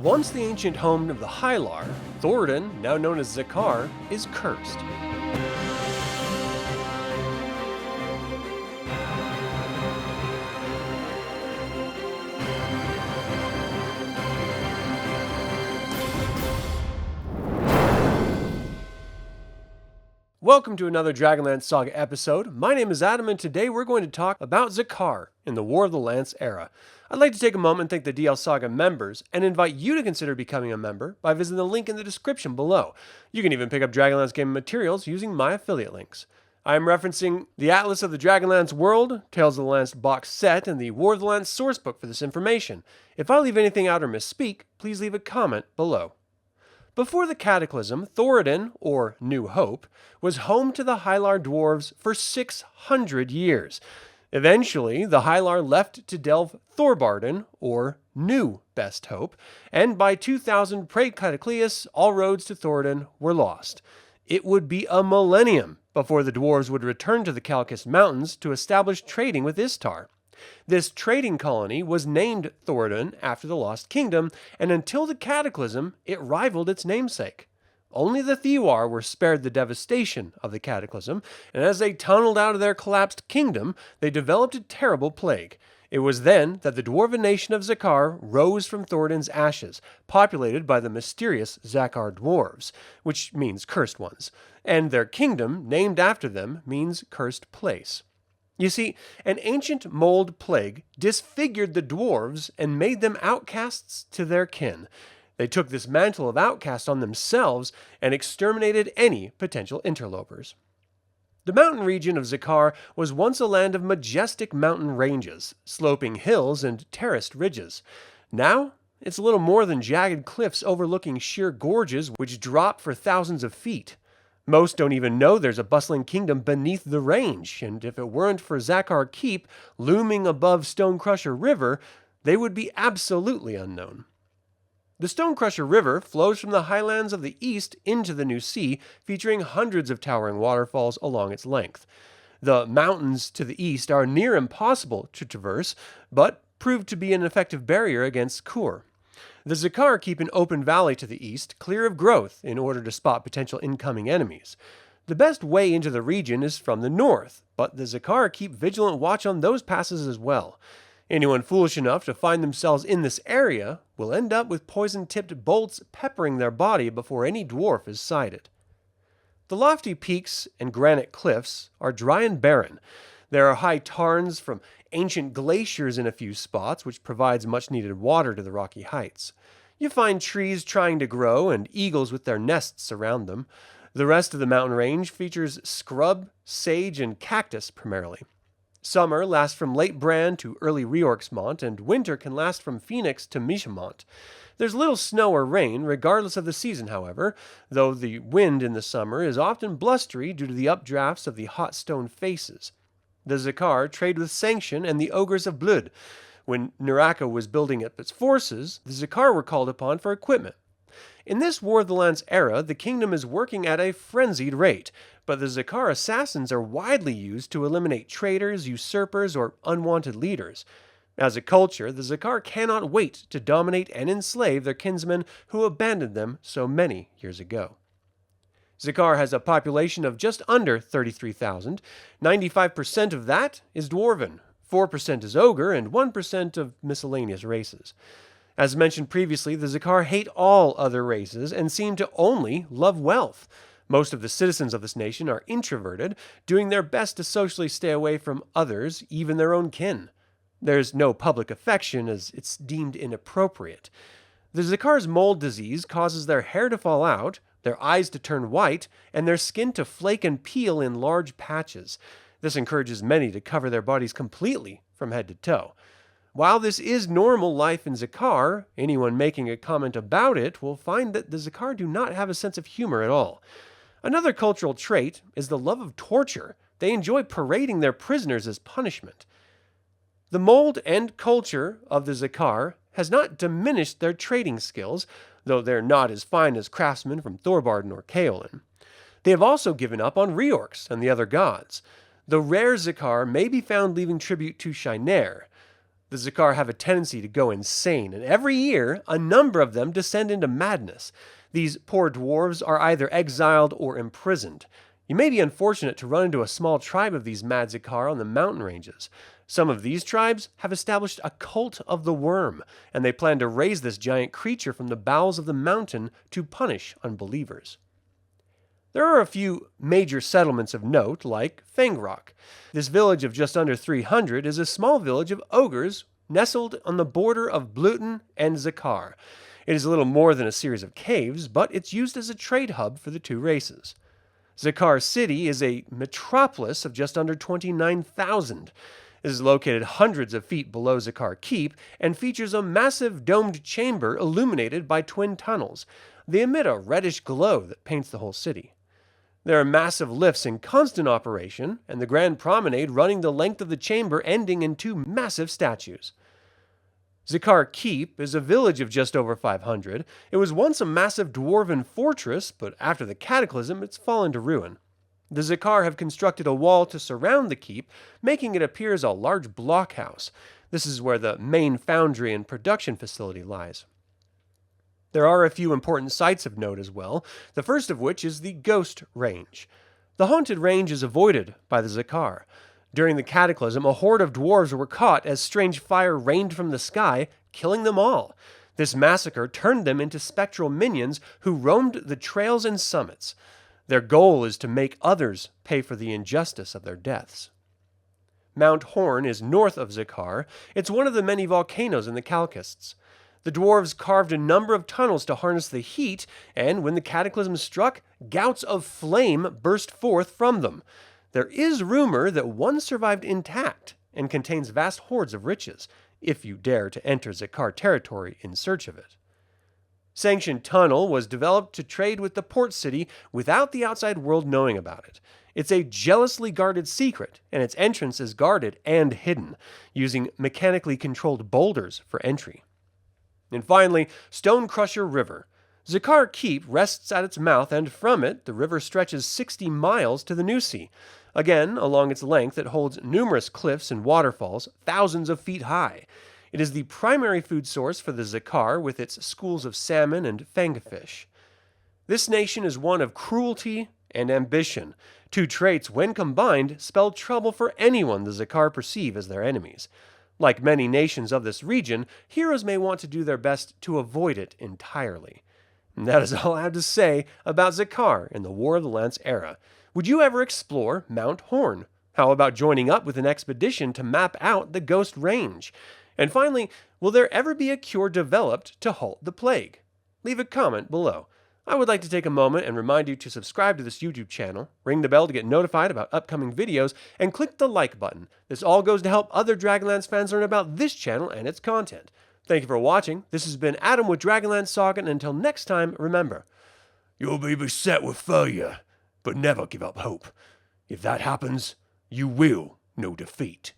Once the ancient home of the Hylar, Thoradin, now known as Zhakar, is cursed. Welcome to another DragonLance Saga episode. My name is Adam, and today we're going to talk about Zhakar in the War of the Lance era. I'd like to take a moment and thank the DL Saga members, and invite you to consider becoming a member by visiting the link in the description below. You can even pick up DragonLance gaming materials using my affiliate links. I am referencing the Atlas of the Dragonlance World, Tales of the Lance box set, and the War of the Lance sourcebook for this information. If I leave anything out or misspeak, please leave a comment below. Before the Cataclysm, Thoradin, or New Hope, was home to the Hylar dwarves for 600 years. Eventually, the Hylar left to delve Thorbardin, or New Best Hope, and by 2000 Prae Cataclius, all roads to Thoradin were lost. It would be a millennium before the dwarves would return to the Khalkist Mountains to establish trading with Istar. This trading colony was named Thoradin after the Lost Kingdom, and until the Cataclysm, it rivaled its namesake. Only the Thiewar were spared the devastation of the Cataclysm, and as they tunneled out of their collapsed kingdom, they developed a terrible plague. It was then that the dwarven nation of Zhakar rose from Thoradin's ashes, populated by the mysterious Zhakar dwarves, which means cursed ones, and their kingdom, named after them, means cursed place. You see, an ancient mold plague disfigured the dwarves and made them outcasts to their kin. They took this mantle of outcast on themselves and exterminated any potential interlopers. The mountain region of Zhakar was once a land of majestic mountain ranges, sloping hills and terraced ridges. Now, it's a little more than jagged cliffs overlooking sheer gorges which drop for thousands of feet. Most don't even know there's a bustling kingdom beneath the range, and if it weren't for Zhakar Keep looming above Stonecrusher River, they would be absolutely unknown. The Stonecrusher River flows from the highlands of the east into the New Sea, featuring hundreds of towering waterfalls along its length. The mountains to the east are near impossible to traverse, but proved to be an effective barrier against Khur. The Zhakar keep an open valley to the east, clear of growth, in order to spot potential incoming enemies. The best way into the region is from the north, but the Zhakar keep vigilant watch on those passes as well. Anyone foolish enough to find themselves in this area will end up with poison-tipped bolts peppering their body before any dwarf is sighted. The lofty peaks and granite cliffs are dry and barren. There are high tarns from ancient glaciers in a few spots, which provides much-needed water to the rocky heights. You find trees trying to grow and eagles with their nests around them. The rest of the mountain range features scrub, sage, and cactus primarily. Summer lasts from late Bran to early Reorxmont, and winter can last from Phoenix to Mishamont. There's little snow or rain, regardless of the season, however, though the wind in the summer is often blustery due to the updrafts of the hot stone faces. The Zhakar trade with Sanction and the Ogres of Blood. When Naraka was building up its forces, the Zhakar were called upon for equipment. In this War of the Lance era, the kingdom is working at a frenzied rate, but the Zhakar assassins are widely used to eliminate traitors, usurpers, or unwanted leaders. As a culture, the Zhakar cannot wait to dominate and enslave their kinsmen who abandoned them so many years ago. Zhakar has a population of just under 33,000. 95% of that is dwarven, 4% is ogre, and 1% of miscellaneous races. As mentioned previously, the Zhakar hate all other races and seem to only love wealth. Most of the citizens of this nation are introverted, doing their best to socially stay away from others, even their own kin. There's no public affection, as it's deemed inappropriate. The Zhakar's mold disease causes their hair to fall out, their eyes to turn white, and their skin to flake and peel in large patches. This encourages many to cover their bodies completely from head to toe. While this is normal life in Zhakar, anyone making a comment about it will find that the Zhakar do not have a sense of humor at all. Another cultural trait is the love of torture. They enjoy parading their prisoners as punishment. The mold and culture of the Zhakar has not diminished their trading skills, though they're not as fine as craftsmen from Thorbardin or Kaolin. They have also given up on Reorx and the other gods. The rare Zhakar may be found leaving tribute to Shiner. The Zhakar have a tendency to go insane, and every year, a number of them descend into madness. These poor dwarves are either exiled or imprisoned. You may be unfortunate to run into a small tribe of these mad Zhakar on the mountain ranges. Some of these tribes have established a cult of the worm, and they plan to raise this giant creature from the bowels of the mountain to punish unbelievers. There are a few major settlements of note, like Fangrock. This village of just under 300 is a small village of ogres nestled on the border of Bluten and Zhakar. It is a little more than a series of caves, but it's used as a trade hub for the two races. Zhakar City is a metropolis of just under 29,000. It is located hundreds of feet below Zhakar Keep and features a massive domed chamber illuminated by twin tunnels. They emit a reddish glow that paints the whole city. There are massive lifts in constant operation, and the grand promenade running the length of the chamber ending in two massive statues. Zhakar Keep is a village of just over 500. It was once a massive dwarven fortress, but after the Cataclysm, it's fallen to ruin. The Zhakar have constructed a wall to surround the keep, making it appear as a large blockhouse. This is where the main foundry and production facility lies. There are a few important sites of note as well, the first of which is the Ghost Range. The Haunted Range is avoided by the Zhakar. During the Cataclysm, a horde of dwarves were caught as strange fire rained from the sky, killing them all. This massacre turned them into spectral minions who roamed the trails and summits. Their goal is to make others pay for the injustice of their deaths. Mount Horn is north of Zhakar. It's one of the many volcanoes in the Khalkists. The dwarves carved a number of tunnels to harness the heat, and when the Cataclysm struck, gouts of flame burst forth from them. There is rumor that one survived intact and contains vast hoards of riches, if you dare to enter Zhakar territory in search of it. Sanctioned Tunnel was developed to trade with the port city without the outside world knowing about it. It's a jealously guarded secret, and its entrance is guarded and hidden, using mechanically controlled boulders for entry. And finally, Stonecrusher River. Zhakar Keep rests at its mouth, and from it, the river stretches 60 miles to the New Sea. Again, along its length, it holds numerous cliffs and waterfalls, thousands of feet high. It is the primary food source for the Zhakar, with its schools of salmon and fangfish. This nation is one of cruelty and ambition. Two traits, when combined, spell trouble for anyone the Zhakar perceive as their enemies. Like many nations of this region, heroes may want to do their best to avoid it entirely. And that is all I have to say about Zhakar in the War of the Lance era. Would you ever explore Mount Horn? How about joining up with an expedition to map out the Ghost Range? And finally, will there ever be a cure developed to halt the plague? Leave a comment below. I would like to take a moment and remind you to subscribe to this YouTube channel, ring the bell to get notified about upcoming videos, and click the like button. This all goes to help other Dragonlance fans learn about this channel and its content. Thank you for watching. This has been Adam with DragonLance Saga, and until next time, remember, you'll be beset with failure, but never give up hope. If that happens, you will know defeat.